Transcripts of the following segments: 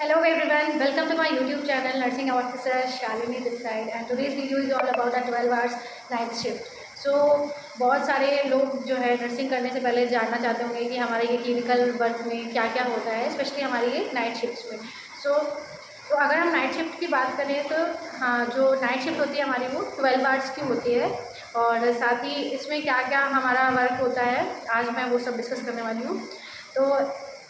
Hello everyone, welcome to my YouTube channel Nursing Officer Shalini this side, and today's video is all about a 12 hours night shift. So बहुत सारे लोग जो है nursing करने से पहले जानना चाहते होंगे कि हमारे ये क्लिनिकल वर्क में क्या क्या होता है, स्पेशली हमारी ये नाइट शिफ्ट में। तो अगर हम नाइट शिफ्ट की बात करें तो हाँ, जो नाइट शिफ्ट होती है हमारी वो 12 आवर्स की होती है, और साथ ही इसमें क्या क्या हमारा वर्क होता है आज मैं वो सब डिस्कस करने वाली हूँ। तो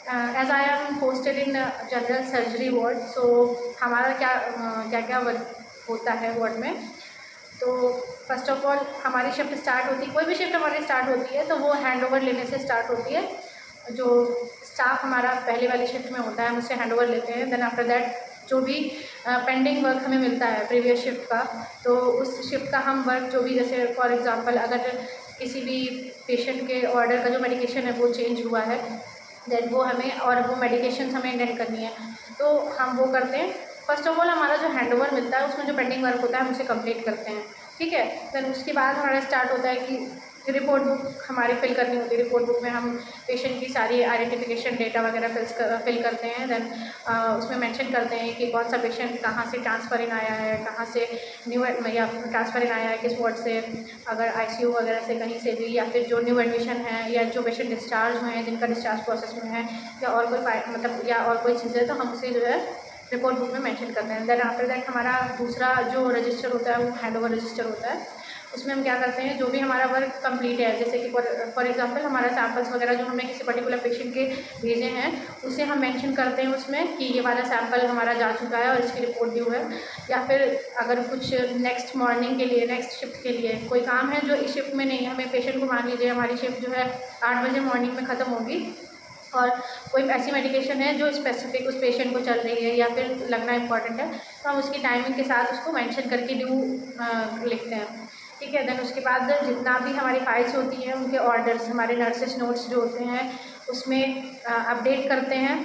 as I am posted in general surgery ward, so हमारा क्या क्या वर्क होता है वार्ड में। तो फर्स्ट ऑफ ऑल हमारी शिफ्ट स्टार्ट होती है, कोई भी शिफ्ट हमारी स्टार्ट होती है तो वो हैंड ओवर लेने से स्टार्ट होती है। जो स्टाफ हमारा पहले वाली शिफ्ट में होता है हम उससे हैंड ओवर लेते हैं। देन आफ्टर दैट जो भी पेंडिंग वर्क हमें मिलता है प्रीवियस शिफ्ट का, तो उस शिफ्ट का हम वर्क जो भी, जैसे फॉर एग्जांपल अगर किसी भी पेशेंट के ऑर्डर का जो मेडिकेशन है वो चेंज हुआ है, देन वो हमें, और वो मेडिकेशन हमें अटेंड करनी है, तो हम वो करते हैं। फर्स्ट ऑफ ऑल हमारा जो हैंड ओवर मिलता है उसमें जो पेंडिंग वर्क होता है हम उसे कंप्लीट करते हैं, ठीक है। देन उसके बाद हमारा स्टार्ट होता है कि रिपोर्ट बुक हमारी फिल करनी होती है। रिपोर्ट बुक में हम पेशेंट की सारी आइडेंटिफिकेशन डेटा वगैरह फिल करते हैं। देन उसमें मेंशन करते हैं कि कौन सा पेशेंट कहाँ से ट्रांसफ़र इन आया है, कहाँ से न्यू या ट्रांसफ़र इन आया है, किस वार्ड से, अगर आईसीयू वगैरह से कहीं से भी, या फिर जो न्यू एडमिशन है, या जो पेशेंट डिस्चार्ज हुए हैं जिनका डिस्चार्ज प्रोसेस में है, या और कोई मतलब या और कोई चीज़ है, तो हम उसे जो है रिपोर्ट बुक में मेंशन करते हैं। देन आफ्टर दैट हमारा दूसरा जो रजिस्टर होता है वो हैंड ओवर रजिस्टर होता है। उसमें हम क्या करते हैं, जो भी हमारा वर्क कंप्लीट है, जैसे कि फॉर एग्जांपल हमारा सैम्पल्स वगैरह जो हमने किसी पर्टिकुलर पेशेंट के भेजे हैं उसे हम मेंशन करते हैं उसमें कि ये वाला सैम्पल हमारा जा चुका है और इसकी रिपोर्ट ड्यू है। या फिर अगर कुछ नेक्स्ट मॉर्निंग के लिए, नेक्स्ट शिफ्ट के लिए कोई काम है जो इस शिफ्ट में नहीं है, हमें पेशेंट को, मान लीजिए हमारी शिफ्ट जो है 8 बजे मॉर्निंग में ख़त्म होगी और कोई ऐसी मेडिकेशन है जो स्पेसिफिक उस पेशेंट को चल रही है या फिर लगना इम्पॉर्टेंट है, तो हम उसकी टाइमिंग के साथ उसको मेंशन करके ड्यू लिखते हैं, ठीक है। देन उसके बाद जितना भी हमारी फाइल्स होती हैं उनके ऑर्डर्स, हमारे नर्सेस नोट्स जो होते हैं उसमें अपडेट करते हैं।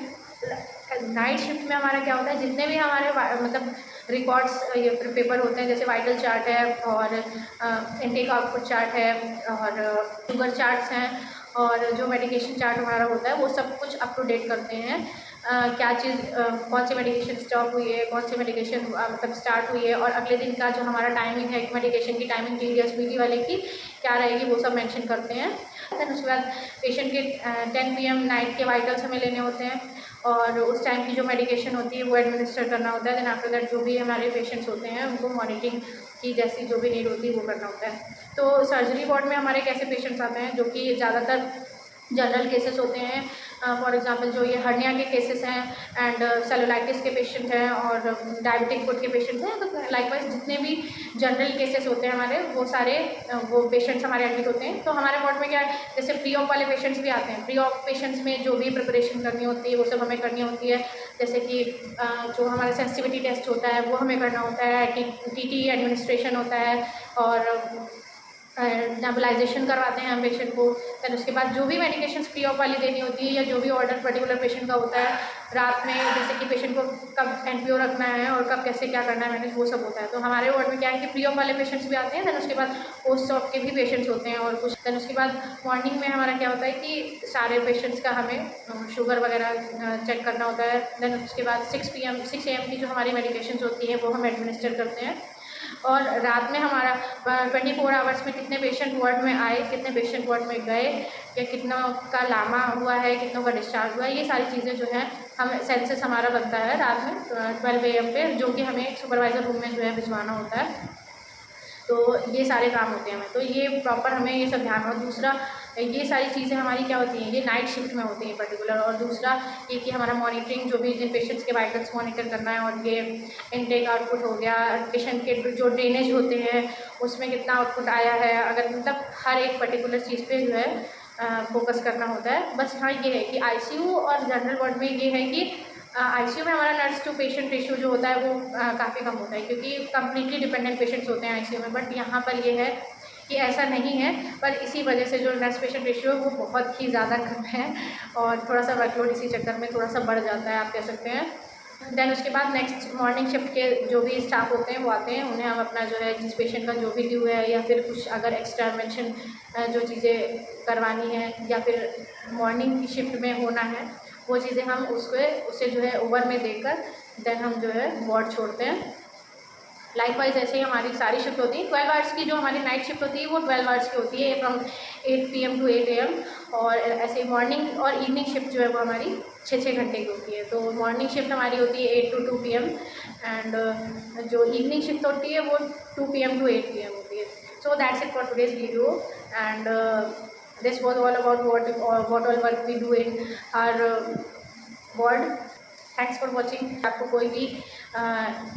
नाइट शिफ्ट में हमारा क्या होता है, जितने भी हमारे मतलब रिकॉर्ड्स ये पेपर होते हैं, जैसे वाइटल चार्ट है और इनटेक आउटपुट चार्ट है और शुगर चार्ट्स हैं, और जो मेडिकेशन चार्ट हमारा होता है वो सब कुछ अप टू डेट करते हैं। क्या चीज़ कौन सी मेडिकेशन स्टॉप हुई है, कौन सी मेडिकेशन मतलब स्टार्ट हुई है, और अगले दिन का जो हमारा टाइमिंग है मेडिकेशन की टाइमिंग पीरियड वाले की क्या रहेगी, वो सब मेंशन करते हैं। देन उसके बाद पेशेंट के 10 PM नाइट के वाइटल्स हमें लेने होते हैं और उस टाइम की जो मेडिकेशन होती है वो एडमिनिस्टर करना होता है। देन आफ्टर दैट जो भी हमारे पेशेंट्स होते हैं उनको मॉनिटरिंग की जैसी जो भी नीड होती है वो करना होता है। तो सर्जरी वार्ड में हमारे कैसे पेशेंट्स आते हैं, जो कि ज़्यादातर जनरल केसेस होते हैं। फॉर एग्जांपल जो ये हर्निया के केसेस हैं एंड सेलुलाइटिस के पेशेंट हैं और डायबिटिक फुट के पेशेंट्स हैं, तो लाइकवाइज जितने भी जनरल केसेस होते हैं हमारे वो सारे वो पेशेंट्स हमारे एडमिट होते हैं। तो हमारे वार्ड में क्या है, जैसे प्री ऑप वाले पेशेंट्स भी आते हैं। प्री ऑप पेशेंट्स में जो भी प्रिपरेशन करनी होती है वो सब हमें करनी होती है, जैसे कि जो हमारा सेंसिटिविटी टेस्ट होता है वो हमें करना होता है, टीटी एडमिनिस्ट्रेशन होता है और नेबुलाइजेशन करवाते हैं हम पेशेंट को। फिर उसके बाद जो भी मेडिकेशन प्री ऑप वाली देनी होती है या जो भी ऑर्डर पर्टिकुलर पेशेंट का होता है रात में, जैसे कि पेशेंट को कब एनपीओ रखना है और कब कैसे क्या करना है मैनेज, वो सब होता है। तो हमारे वार्ड में क्या है कि प्री ऑप वाले पेशेंट्स भी आते हैं। देन उसके बाद पोस्ट ऑप के भी पेशेंट्स होते हैं और कुछ। देन उसके बाद मॉर्निंग में हमारा क्या होता है कि सारे पेशेंट्स का हमें शुगर वगैरह चेक करना होता है। देन उसके बाद 6 AM की जो हमारी मेडिकेशन होती है वो हम एडमिनिस्टर करते हैं। और रात में हमारा 24 आवर्स में कितने पेशेंट वार्ड में आए, कितने पेशेंट वार्ड में गए, या कितना का लामा हुआ है, कितनों का डिस्चार्ज हुआ है, ये सारी चीज़ें जो हैं हम सेंसस हमारा बनता है रात में 12 AM पे, जो कि हमें सुपरवाइज़र रूम में जो है भिजवाना होता है। तो ये सारे काम होते हैं हमें, तो ये प्रॉपर हमें ये सब ध्यान हो। दूसरा, ये सारी चीज़ें हमारी क्या होती हैं, ये नाइट शिफ्ट में होती हैं पर्टिकुलर। और दूसरा ये कि हमारा मॉनिटरिंग, जो भी जिन पेशेंट्स के वाइटल्स मॉनिटर करना है, और ये इनटेक आउटपुट हो गया, पेशेंट के जो ड्रेनेज होते हैं उसमें कितना आउटपुट आया है, अगर मतलब हर एक पर्टिकुलर चीज़ पे जो है फोकस करना होता है। बस हाँ ये है कि आईसीयू और जनरल वार्ड में ये है कि आईसीयू में हमारा नर्स टू पेशेंट रेशियो जो होता है वो काफ़ी कम होता है, क्योंकि कंप्लीटली डिपेंडेंट पेशेंट्स होते हैं आईसीयू में। बट यहाँ पर ये है कि ऐसा नहीं है, पर इसी वजह से जो नर्स पेशेंट रेशियो है वो बहुत ही ज़्यादा कम है और थोड़ा सा वर्कलोड इसी चक्कर में थोड़ा सा बढ़ जाता है, आप कह सकते हैं। देन उसके बाद नेक्स्ट मॉर्निंग शिफ्ट के जो भी स्टाफ होते हैं वो आते हैं, उन्हें हम अपना जो है जिस पेशेंट का जो भी ड्यू है या फिर कुछ अगर एक्स्ट्रा मेंशन जो चीज़ें करवानी है या फिर मॉर्निंग की शिफ्ट में होना है वो चीज़ें हम उसे जो है ओवर में देकर देन हम जो है वार्ड छोड़ते हैं। लाइकवाइज ऐसे ही हमारी सारी शिफ्ट होती है। 12 आवर्स की जो हमारी नाइट शिफ्ट होती है वो 12 आवर्स की होती है फ्रॉम 8 PM to 8 AM, और ऐसे मॉर्निंग और इवनिंग शिफ्ट जो है वो हमारी 6-6 घंटे की होती है। तो मॉर्निंग शिफ्ट हमारी होती है 8 to 2 PM, एंड जो इवनिंग शिफ्ट होती है वो 2 PM to 8 PM होती है। So that's it for today's video, and this was all about what all work we do in our ward। Thanks for watching. आपको कोई भी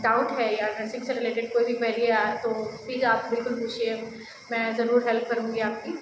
डाउट है या नर्सिंग से रिलेटेड कोई भी क्वेरी है तो प्लीज़ आप बिल्कुल पूछिए, मैं ज़रूर हेल्प करूँगी आपकी।